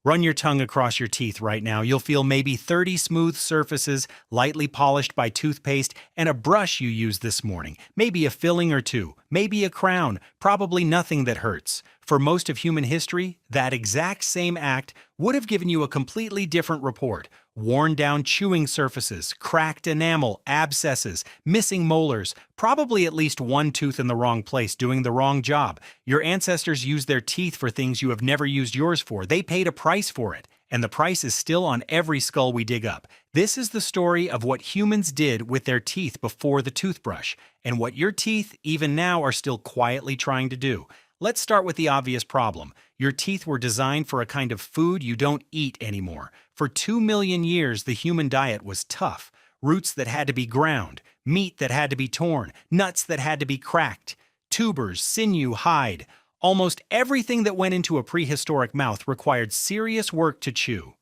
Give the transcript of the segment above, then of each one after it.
Run your tongue across your teeth right now. You'll feel maybe 30 smooth surfaces, lightly polished by toothpaste, and a brush you used this morning. Maybe a filling or two, maybe a crown, probably nothing that hurts. For most of human history, that exact same act would have given you a completely different report. Worn down chewing surfaces, cracked enamel, abscesses, missing molars, probably at least one tooth in the wrong place doing the wrong job. Your ancestors used their teeth for things you have never used yours for. They paid a price for it, and the price is still on every skull we dig up. This is the story of what humans did with their teeth before the toothbrush, and what your teeth, even now, are still quietly trying to do. Let's start with the obvious problem. Your teeth were designed for a kind of food you don't eat anymore. For 2 million years, the human diet was tough. Roots that had to be ground, meat that had to be torn, nuts that had to be cracked, tubers, sinew, hide. Almost everything that went into a prehistoric mouth required serious work to chew.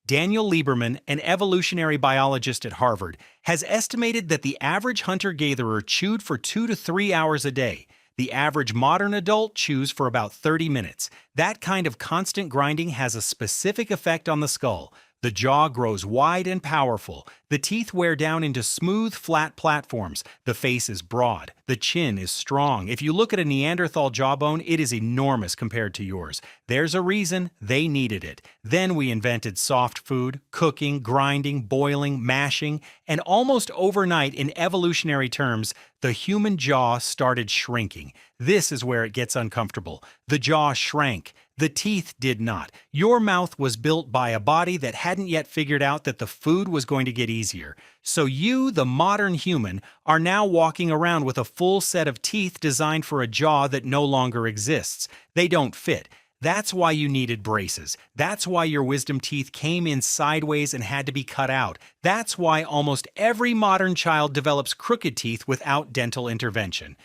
Daniel Lieberman, an evolutionary biologist at Harvard, has estimated that the average hunter-gatherer chewed for 2 to 3 hours a day. The average modern adult chews for about 30 minutes. That kind of constant grinding has a specific effect on the skull. The jaw grows wide and powerful. The teeth wear down into smooth, flat platforms. The face is broad. The chin is strong. If you look at a Neanderthal jawbone, it is enormous compared to yours. There's a reason they needed it. Then we invented soft food, cooking, grinding, boiling, mashing, and almost overnight, in evolutionary terms, the human jaw started shrinking. This is where it gets uncomfortable. The jaw shrank. The teeth did not. Your mouth was built by a body that hadn't yet figured out that the food was going to get easier. So you, the modern human, are now walking around with a full set of teeth designed for a jaw that no longer exists. They don't fit. That's why you needed braces. That's why your wisdom teeth came in sideways and had to be cut out. That's why almost every modern child develops crooked teeth without dental intervention.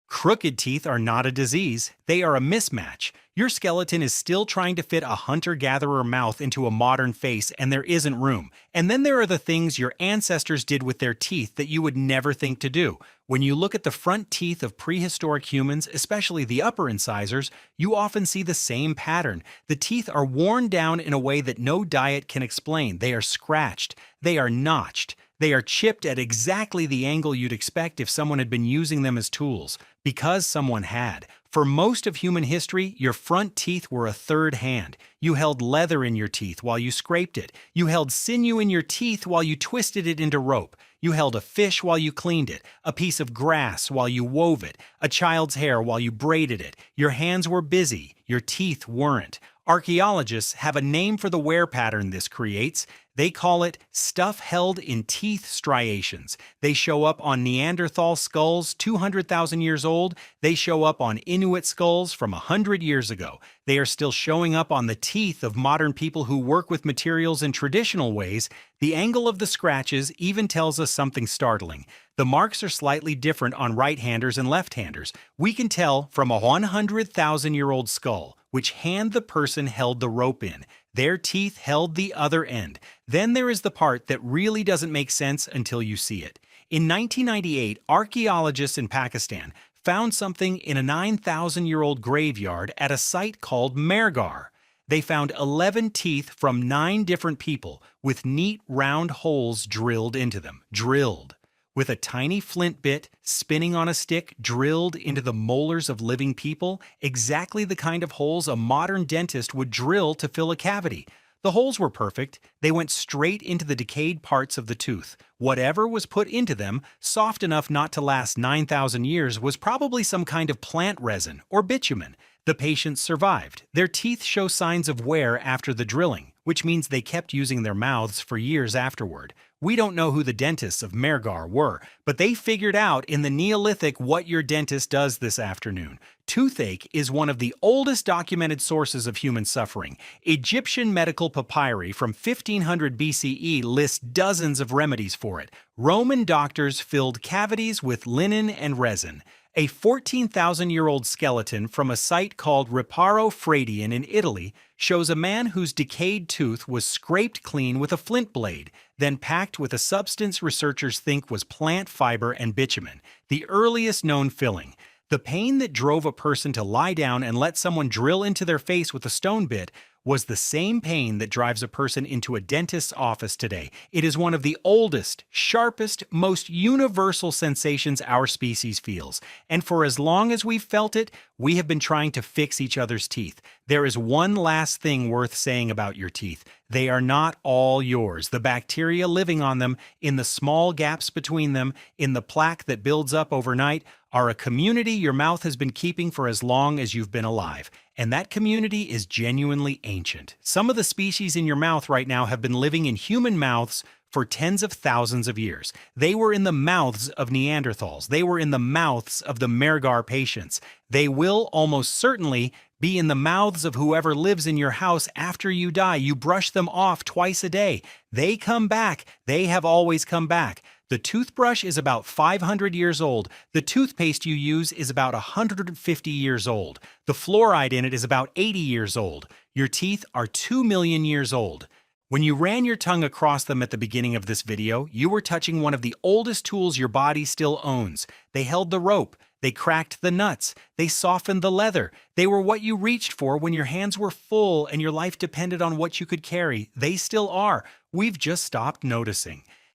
Crooked teeth are not a disease. They are a mismatch. Your skeleton is still trying to fit a hunter-gatherer mouth into a modern face, and there isn't room. And then there are the things your ancestors did with their teeth that you would never think to do. When you look at the front teeth of prehistoric humans, especially the upper incisors, you often see the same pattern. The teeth are worn down in a way that no diet can explain. They are scratched. They are notched. They are chipped at exactly the angle you'd expect if someone had been using them as tools. Because someone had. For most of human history, your front teeth were a third hand. You held leather in your teeth while you scraped it. You held sinew in your teeth while you twisted it into rope. You held a fish while you cleaned it, a piece of grass while you wove it, a child's hair while you braided it. Your hands were busy, your teeth weren't. Archaeologists have a name for the wear pattern this creates. They call it stuff held in teeth striations. They show up on Neanderthal skulls 200,000 years old. They show up on Inuit skulls from 100 years ago. They are still showing up on the teeth of modern people who work with materials in traditional ways. The angle of the scratches even tells us something startling. The marks are slightly different on right-handers and left-handers. We can tell from a 100,000-year-old skull which hand the person held the rope in. Their teeth held the other end. Then there is the part that really doesn't make sense until you see it. In 1998, archaeologists in Pakistan found something in a 9,000-year-old graveyard at a site called Mehrgarh. They found 11 teeth from 9 different people with neat round holes drilled into them. Drilled. With a tiny flint bit spinning on a stick drilled into the molars of living people, exactly the kind of holes a modern dentist would drill to fill a cavity. The holes were perfect. They went straight into the decayed parts of the tooth. Whatever was put into them, soft enough not to last 9,000 years, was probably some kind of plant resin or bitumen. The patients survived. Their teeth show signs of wear after the drilling, which means they kept using their mouths for years afterward. We don't know who the dentists of Mehrgarh were, but they figured out in the Neolithic what your dentist does this afternoon. Toothache is one of the oldest documented sources of human suffering. Egyptian medical papyri from 1500 BCE lists dozens of remedies for it. Roman doctors filled cavities with linen and resin. A 14,000-year-old skeleton from a site called Riparo Fradian in Italy shows a man whose decayed tooth was scraped clean with a flint blade, then packed with a substance researchers think was plant fiber and bitumen, the earliest known filling. The pain that drove a person to lie down and let someone drill into their face with a stone bit was the same pain that drives a person into a dentist's office today. It is one of the oldest, sharpest, most universal sensations our species feels. And for as long as we've felt it, we have been trying to fix each other's teeth. There is one last thing worth saying about your teeth. They are not all yours. The bacteria living on them, in the small gaps between them, in the plaque that builds up overnight, are a community your mouth has been keeping for as long as you've been alive. And that community is genuinely ancient. Some of the species in your mouth right now have been living in human mouths for tens of thousands of years. They were in the mouths of Neanderthals. They were in the mouths of the Mergar patients. They will almost certainly be in the mouths of whoever lives in your house after you die. You brush them off twice a day. They come back. They have always come back. The toothbrush is about 500 years old. The toothpaste you use is about 150 years old. The fluoride in it is about 80 years old. Your teeth are 2 million years old. When you ran your tongue across them at the beginning of this video, you were touching one of the oldest tools your body still owns. They held the rope. They cracked the nuts. They softened the leather. They were what you reached for when your hands were full and your life depended on what you could carry. They still are. We've just stopped noticing.